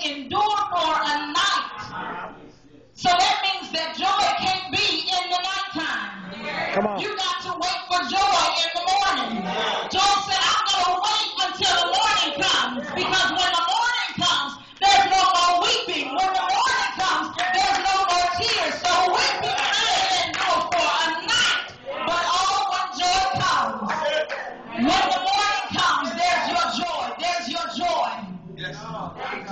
endure for a night. So that means that joy can't be in the nighttime. Come on. You got to wait for joy in the morning. Joy said, I'm going to wait until the morning comes, because when the morning comes, there's no more weeping. When the morning comes, there's no more tears. So weeping may endure for a night, but oh, when joy comes, when the morning comes, there's your joy. There's your joy.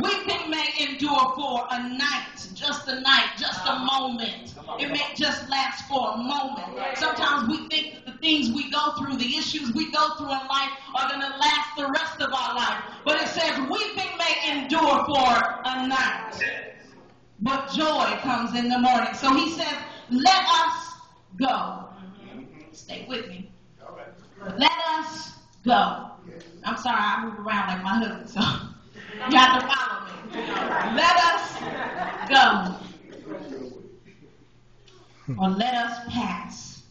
Weeping may endure for a night, just a moment. It may just last for a moment. Sometimes we think that the things we go through, the issues we go through in life are going to last the rest of our life. But it says weeping may endure for a night, but joy comes in the morning. So he says, let us go. Stay with me. Let us go. I'm sorry, I move around like my husband, so you have to follow me. Let us go. Or let us pass.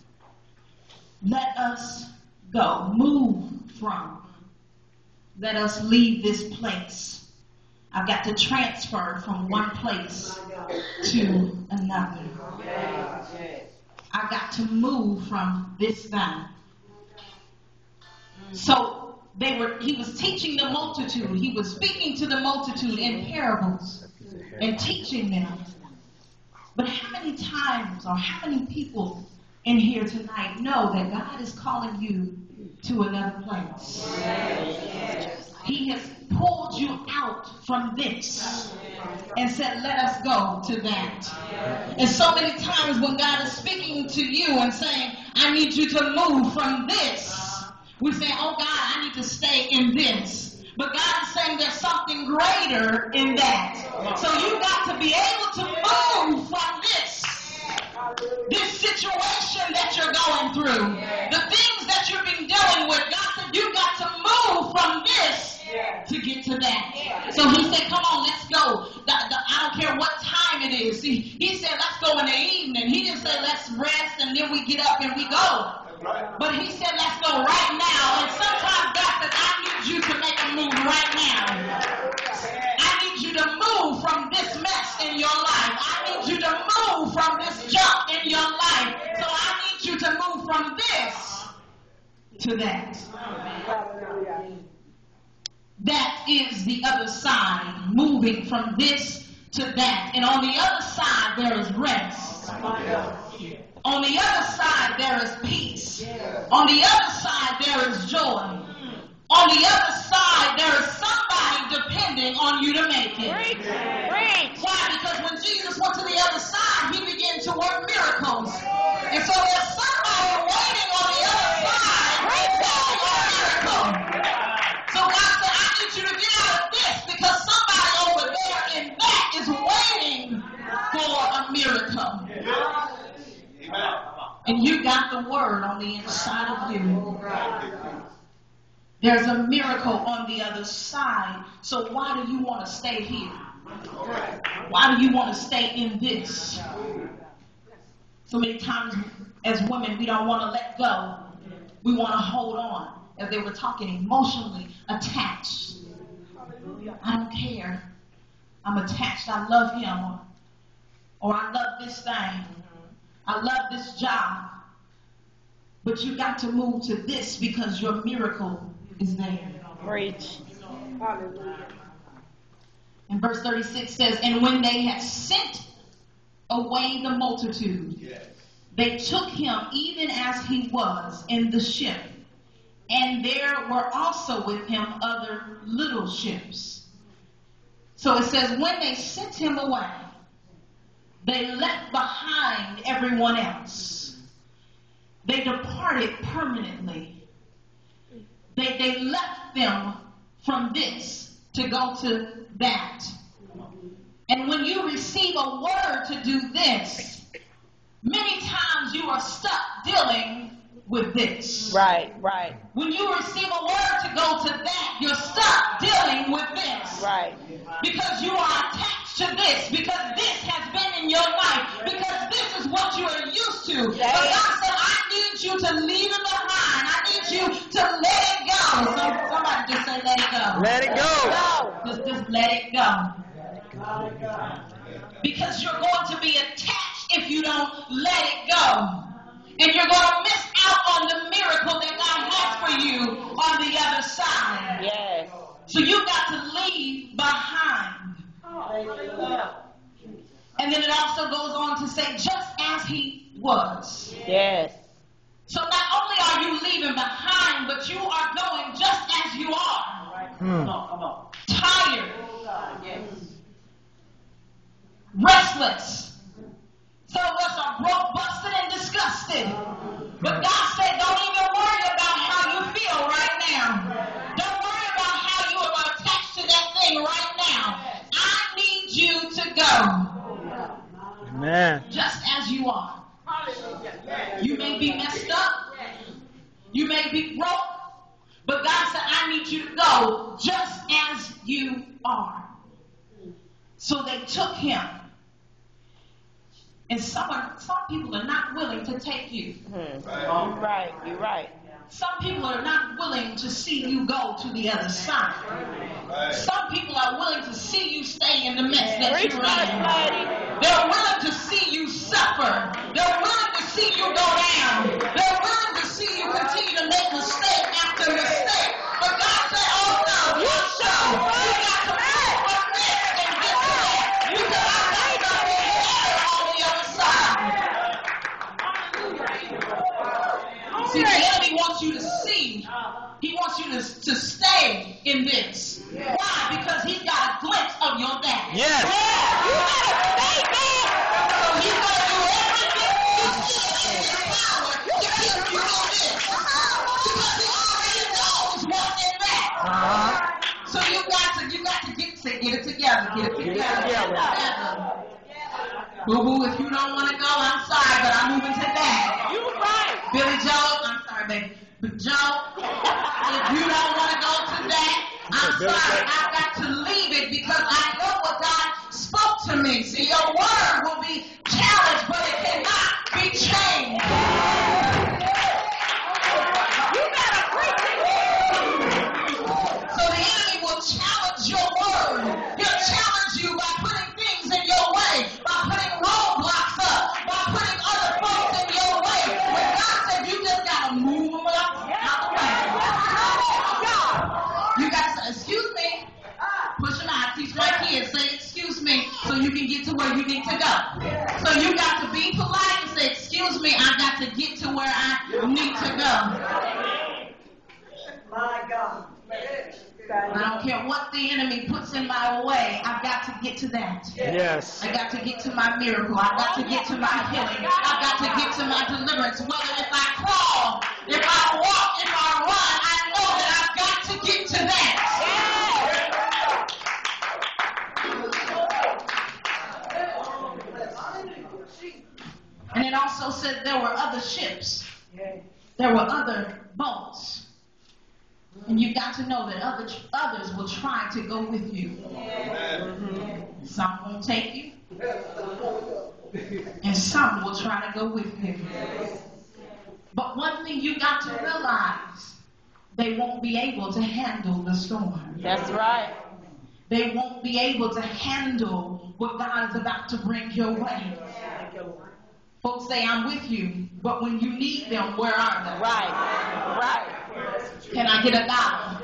Let us go. Move from. Let us leave this place. I've got to transfer from one place to another. I've got to move from this thing. So he was teaching the multitude. He was speaking to the multitude in parables and teaching them. But how many times or how many people in here tonight know that God is calling you to another place? He has pulled you out from this and said, let us go to that. And so many times when God is speaking to you and saying, I need you to move from this, we say, oh God, I need to stay in this. But God is saying there's something greater in that. So you got to be able to move from this situation that you're going through. The things that you've been dealing with, God said you got to move from this to get to that. So he said, come on, let's go. I don't care what time it is. See, he said, let's go in the evening. He didn't say, let's rest and then we get up and we go. But he said, let's go right now. And sometimes God said, I need you to make a move right now. I need you to move from this mess in your life. I need you to move from this junk in your life. So I need you to move from this to that. That is the other side, moving from this to that. And on the other side, there is rest. On the other side, there is peace. On the other side, there is joy. On the other side, there is somebody depending on you to make it. Why? Because when Jesus went to the other side, he began to work miracles. And so there's somebody waiting on the other side for a miracle. So God said, I need you to get out of this because somebody over there in that is waiting for a miracle. And you got the word on the inside of you. There's a miracle on the other side. So why do you want to stay here? Why do you want to stay in this? So many times as women, we don't want to let go. We want to hold on. As they were talking, emotionally attached. I don't care. I'm attached. I love him. Or I love this thing. I love this job. But you got to move to this because your miracle is there. Preach. Hallelujah. And verse 36 says, and when they had sent away the multitude, they took him even as he was in the ship. And there were also with him other little ships. So it says, when they sent him away, they left behind everyone else. They departed permanently. They left them from this to go to that. And when you receive a word to do this, many times you are stuck dealing with this. Right. When you receive a word to go to that, you're stuck dealing with this. Right. Because you are attached to this. Because this has been in your life. Because this is what you are used to. Yes. But God said, I need you to leave it behind. I need you to let it go. So somebody just say, let it go. Let it go. Just let it go. Because you're going to be attached if you don't let it go. And you're going to miss out on the miracle that God has for you on the other side. Yes. So you've got to leave behind. And then it also goes on to say, just as he was. Yes. So not only are you leaving behind, but you are going just as you are. Come on. Tired. Restless. Some of us are broke, busted, and disgusted. But God said, don't even worry about how you feel right now. Don't worry about how you are attached to that thing right now. I need you to go. Amen. Just as you are. You may be messed up. You may be broke. But God said, I need you to go just as you are. So they took him. And some people are not willing to take you. Right. You're right. Some people are not willing to see you go to the other side. Some people are willing to see you stay in the mess that you're in. They're willing to see you suffer. They're willing to see you go down. They're willing to see you continue to make mistake after mistake. But God said, oh no, you show. You got to move from this and get to that. You got to be on the other side. See, the enemy wants you to see. He wants you to stay in this. Why? Because he's got a glimpse of your back. Yes. You gotta stay back. So he's gonna do everything in his power to keep you on this. Because he already knows what's in that. So you got to get it together. Get it together. Boo-boo, if you don't want to go, I'm sorry, but I'm moving to that. You right. Billy Joe, I'm sorry, baby. But Joe, if you don't want to go to that, I'm sorry. I've got to leave it because I know what God spoke to me. See, your word will be challenged, but it cannot be changed. You better preach it. So the enemy will challenge your word. He'll challenge you by putting things in your way, by putting roadblocks up, by putting other folks in your way. When God said you just got to move them out the way. You got to say, excuse me. Push them out. Teach my kids, say excuse me so you can get to where you need to go. So you got to be polite and say, excuse me, I got to get to where I need to go. My God. I don't care what the enemy puts in my way. I've got to get to that. Yes. I got to get to my miracle. I've got to get to my healing. I've got to get to my deliverance. Whether if I crawl, if I walk, if I run, I know that I've got to get to that. And it also said there were other ships. There were other boats. And you've got to know that others will try to go with you. Some won't take you. And some will try to go with you. But one thing you got to realize, they won't be able to handle the storm. That's right. They won't be able to handle what God is about to bring your way. Folks say, I'm with you, but when you need them, where are they? Right. Can I get a dollar?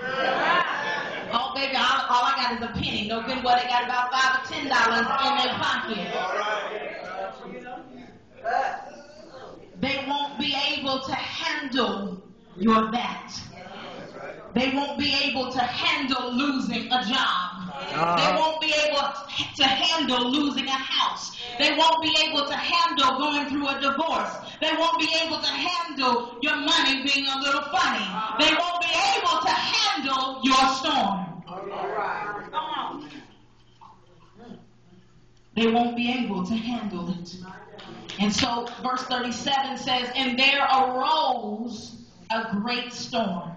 Oh, baby, all I got is a penny. No good, well, they got about $5 or $10 in their pocket. They won't be able to handle your that. They won't be able to handle losing a job. They won't be able to handle losing a house. They won't be able to handle going through a divorce. They won't be able to handle your money being a little funny. They won't be able to handle your storm. They won't be able to handle it. And so verse 37 says, and there arose a great storm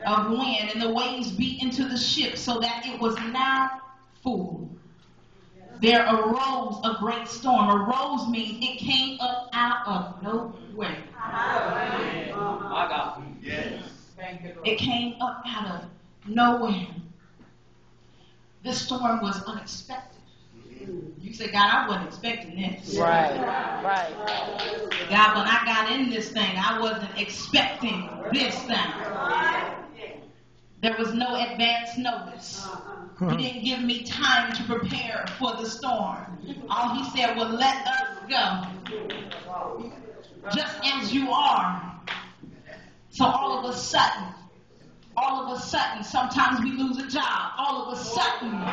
of wind, and the waves beat into the ship so that it was now full. There arose a great storm. Arose means it came up out of nowhere. My God. Yes. It came up out of nowhere. This storm was unexpected. You say, God, I wasn't expecting this. Right. Right. God, when I got in this thing, I wasn't expecting this thing. There was no advance notice. He didn't give me time to prepare for the storm. All he said was, let us go. Just as you are. So all of a sudden, sometimes we lose a job. All of a sudden,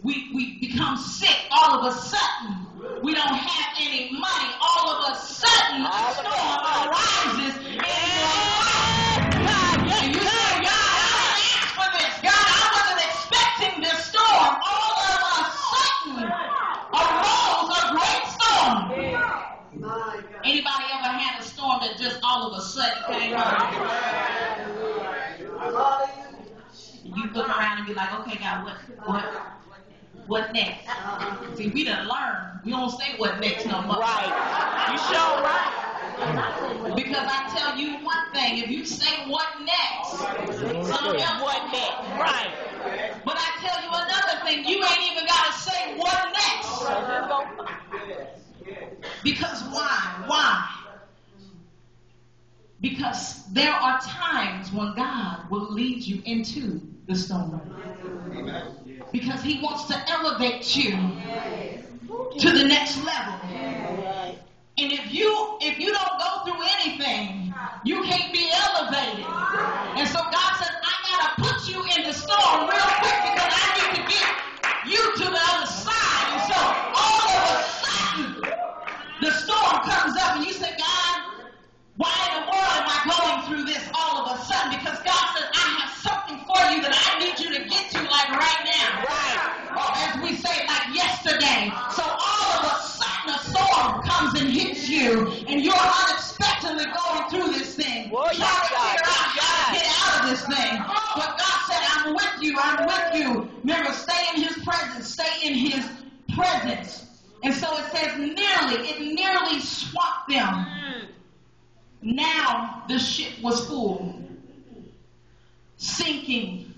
we become sick. All of a sudden, we don't have any money. All of a sudden, a storm arises in your life. And you say, God, I didn't ask for this. God, I wasn't expecting this storm. All of a sudden, arose a great storm. Anybody ever had a storm that just all of a sudden came out? You look around and be like, okay, God, what next? See, we done learned. We don't say what next no more. Right. You sure right. Because I tell you one thing, if you say what next, something else What next? Right. But I tell you another thing, you ain't even got to say what next. Because why? Because there are times when God will lead you into the storm. Because he wants to elevate you to the next level. And if you don't go through anything, you can't be elevated. And so God says, I gotta put you in the storm real quick because I need to get you to the other side. And so all of a sudden, the storm comes up and you say, God, why in the world am I going through this all of a sudden? Because God says, I have something for you that I need you to get to like right now. Right. Or as we say, like yesterday. So all of a sudden a storm comes and hits you and you're unexpectedly going through this thing. Well, trying to figure out how to get out of this thing. But God said, I'm with you. Remember, stay in his presence. And so it says it nearly swamped them. Now the ship was full, sinking,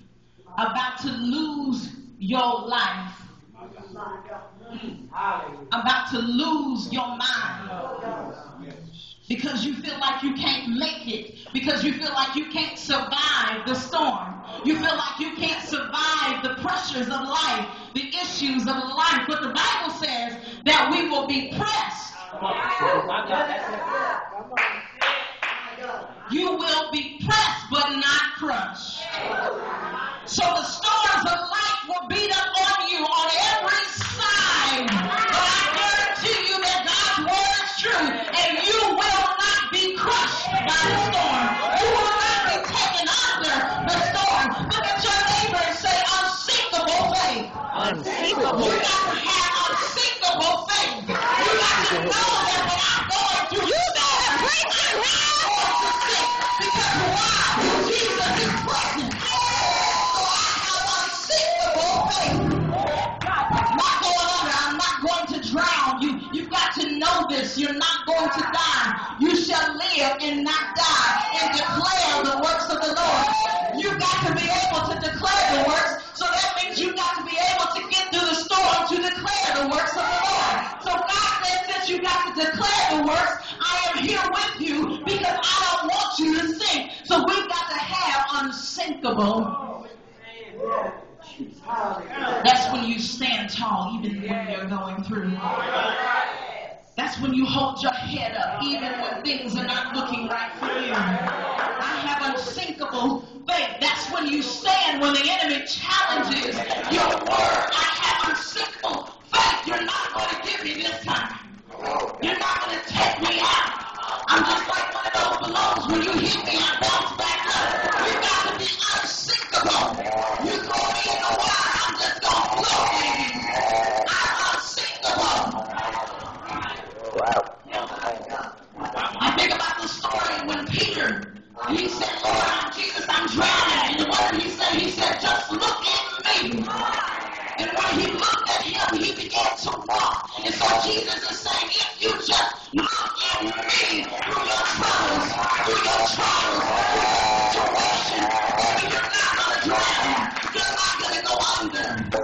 about to lose your life, about to lose your mind, because you feel like you can't make it, because you feel like you can't survive the storm, you feel like you can't survive the pressures of life, the issues of life. But the Bible says that we will be pressed. You will be pressed but not crushed. So the storms of life will beat up on you on every side. But I guarantee you that God's word is true and you will not be crushed by the storm. You will not be taken under the storm. Look at your neighbor and say, unsinkable faith. Unsinkable. You got to have unsinkable faith. You got to know that when I'm going through, you gotta preach it. Because why? Jesus is present. So I have unsinkable faith. I'm not going under. I'm not going to drown. You've got to know this. You're not going to die. You shall live and not die and declare the works of the Lord. You've got to be able to declare the works. So that means you've got to be able to get through the storm to declare the works of the Lord. So God says, since you got to declare the works, I am here with you because I don't want you to sink. So we've got to have unsinkable. That's when you stand tall even when you're going through. That's when you hold your head up even when things are not looking right for you. I have unsinkable faith. That's when you stand when the enemy challenges your word. I have unsinkable faith. You're not going to give me this time. You're not going to take me out. I'm just like one of those balloons. When you hit me, I bounce back up. You got to be unsinkable. You throw me in the water, I'm just going to float, baby. I'm unsinkable. I think about the story when Peter, he said, Lord, Jesus, I'm drowning. And what did he say? He said, just look at me. And when he looked at him, he began to walk. And so Jesus is saying, if you just look at me through your troubles, situation, maybe you're not going to drown. You're not going to go under.